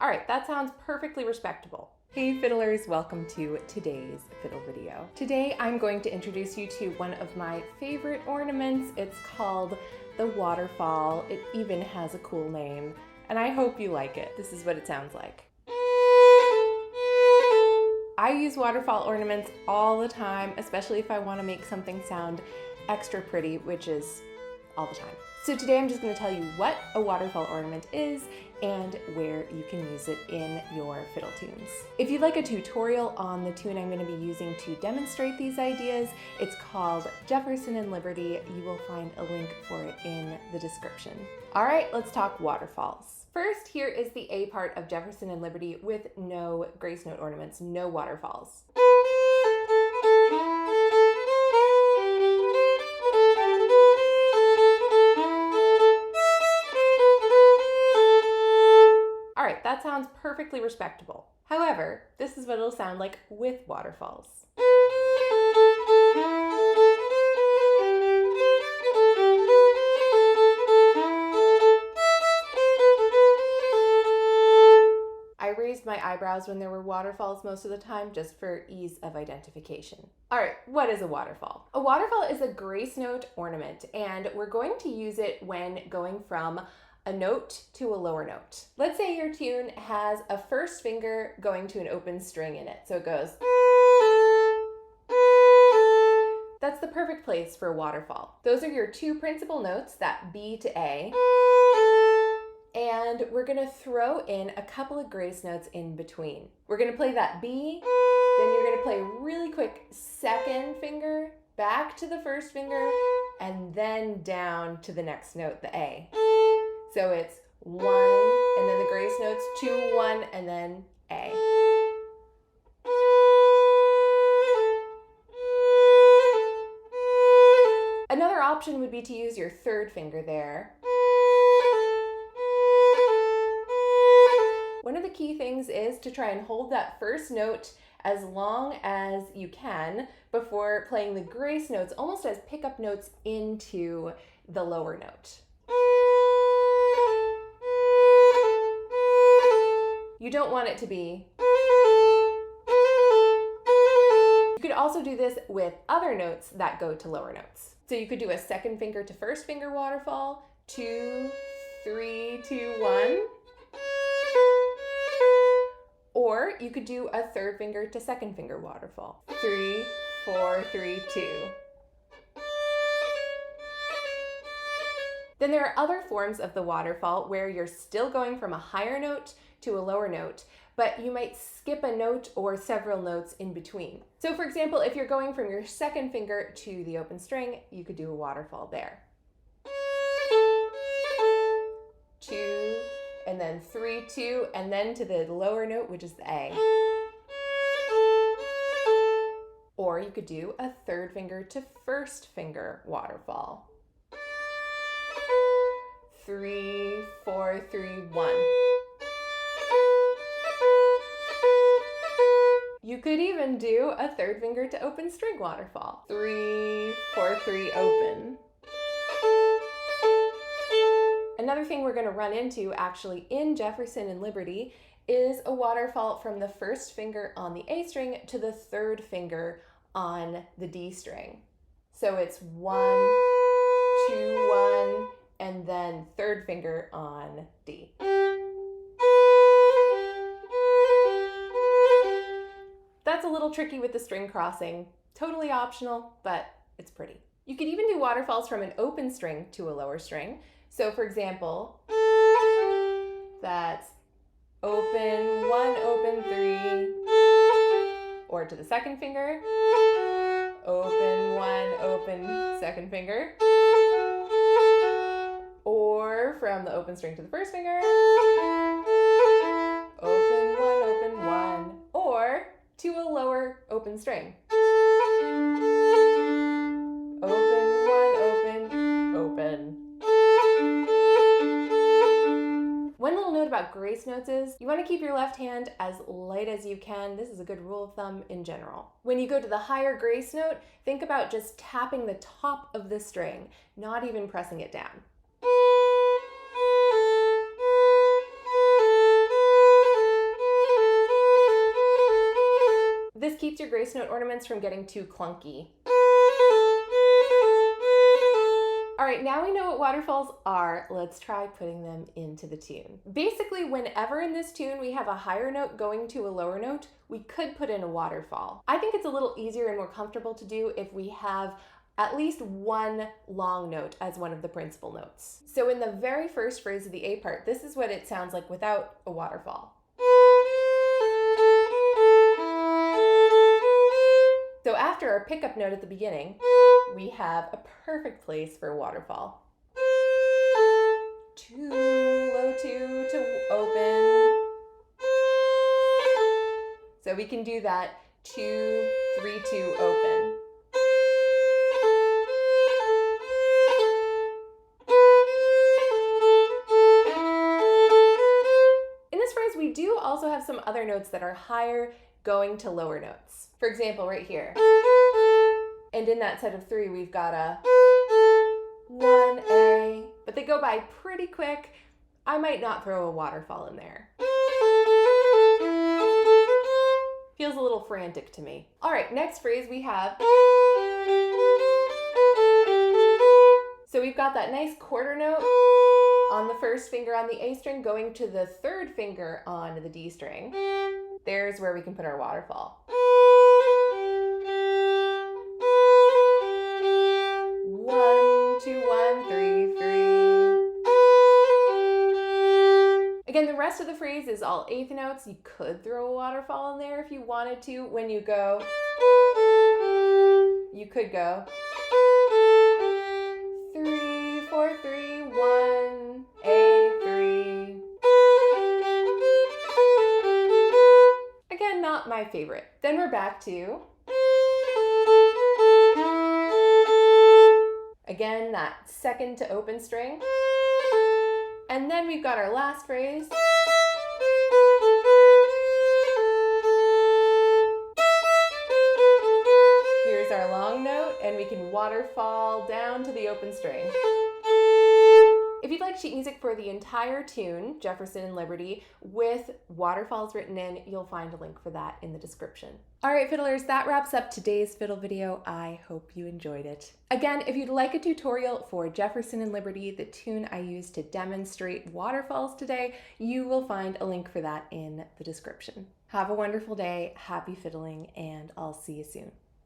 All right, that sounds perfectly respectable. Hey fiddlers, welcome to today's fiddle video. Today I'm going to introduce you to one of my favorite ornaments. It's called the waterfall. It even has a cool name, and I hope you like it. This is what it sounds like. I use waterfall ornaments all the time, especially if I want to make something sound extra pretty, which is all the time. So today I'm just going to tell you what a waterfall ornament is and where you can use it in your fiddle tunes. If you'd like a tutorial on the tune I'm going to be using to demonstrate these ideas, it's called Jefferson and Liberty. You will find a link for it in the description. All right, let's talk waterfalls. First, here is the A part of Jefferson and Liberty with no grace note ornaments, no waterfalls. That sounds perfectly respectable. However, this is what it'll sound like with waterfalls. I raised my eyebrows when there were waterfalls most of the time just for ease of identification. All right, what is a waterfall? A waterfall is a grace note ornament, and we're going to use it when going from a note to a lower note. Let's say your tune has a first finger going to an open string in it. So it goes. That's the perfect place for a waterfall. Those are your two principal notes, that B to A. And we're gonna throw in a couple of grace notes in between. We're gonna play that B, then you're gonna play a really quick second finger, back to the first finger, and then down to the next note, the A. So it's 1, and then the grace notes, 2, 1, and then A. Another option would be to use your third finger there. One of the key things is to try and hold that first note as long as you can before playing the grace notes, almost as pickup notes into the lower note. You don't want it to be. You could also do this with other notes that go to lower notes. So you could do a second finger to first finger waterfall, 2, 3, 2, 1. Or you could do a third finger to second finger waterfall, 3, 4, 3, 2. Then there are other forms of the waterfall where you're still going from a higher note to a lower note, but you might skip a note or several notes in between. So for example, if you're going from your second finger to the open string, you could do a waterfall there. 2, and then 3, 2, and then to the lower note, which is the A. Or you could do a third finger to first finger waterfall. 3, 4, 3, 1. You could even do a third finger to open string waterfall. 3, 4, 3, open. Another thing we're going to run into actually in Jefferson and Liberty is a waterfall from the first finger on the A string to the third finger on the D string. So it's 1, 2, 1, and then third finger on D. That's a little tricky with the string crossing. Totally optional, but it's pretty. You could even do waterfalls from an open string to a lower string. So for example, that's open 1, open 3, or to the second finger, open 1, open second finger, or from the open string to the first finger, open 1, or to a lower open string. Open 1, open. One little note about grace notes is you want to keep your left hand as light as you can. This is a good rule of thumb in general. When you go to the higher grace note, think about just tapping the top of the string, not even pressing it down. keeps your grace note ornaments from getting too clunky. All right, now we know what waterfalls are, let's try putting them into the tune. Basically, whenever in this tune we have a higher note going to a lower note, we could put in a waterfall. I think it's a little easier and more comfortable to do if we have at least one long note as one of the principal notes. So in the very first phrase of the A part, this is what it sounds like without a waterfall. So after our pickup note at the beginning, we have a perfect place for a waterfall. 2, low 2 to open. So we can do that 2, 3, 2, open. In this phrase, we do also have some other notes that are higher going to lower notes. For example, right here. And in that set of 3, we've got a 1A, but they go by pretty quick. I might not throw a waterfall in there. Feels a little frantic to me. All right, next phrase we have. So we've got that nice quarter note on the first finger on the A string going to the third finger on the D string. There's where we can put our waterfall. 1, 2, 1, 3, 3. Again, the rest of the phrase is all eighth notes. You could throw a waterfall in there if you wanted to. When you go, you could go 3, 4, 3, 1, A, 3. Again, not my favorite. Then we're back to, again, that second to open string. And then we've got our last phrase. Here's our long note, and we can waterfall down to the open string. If you'd like sheet music for the entire tune, Jefferson and Liberty, with waterfalls written in, you'll find a link for that in the description. All right, fiddlers, that wraps up today's fiddle video. I hope you enjoyed it. Again, if you'd like a tutorial for Jefferson and Liberty, the tune I used to demonstrate waterfalls today, you will find a link for that in the description. Have a wonderful day, happy fiddling, and I'll see you soon.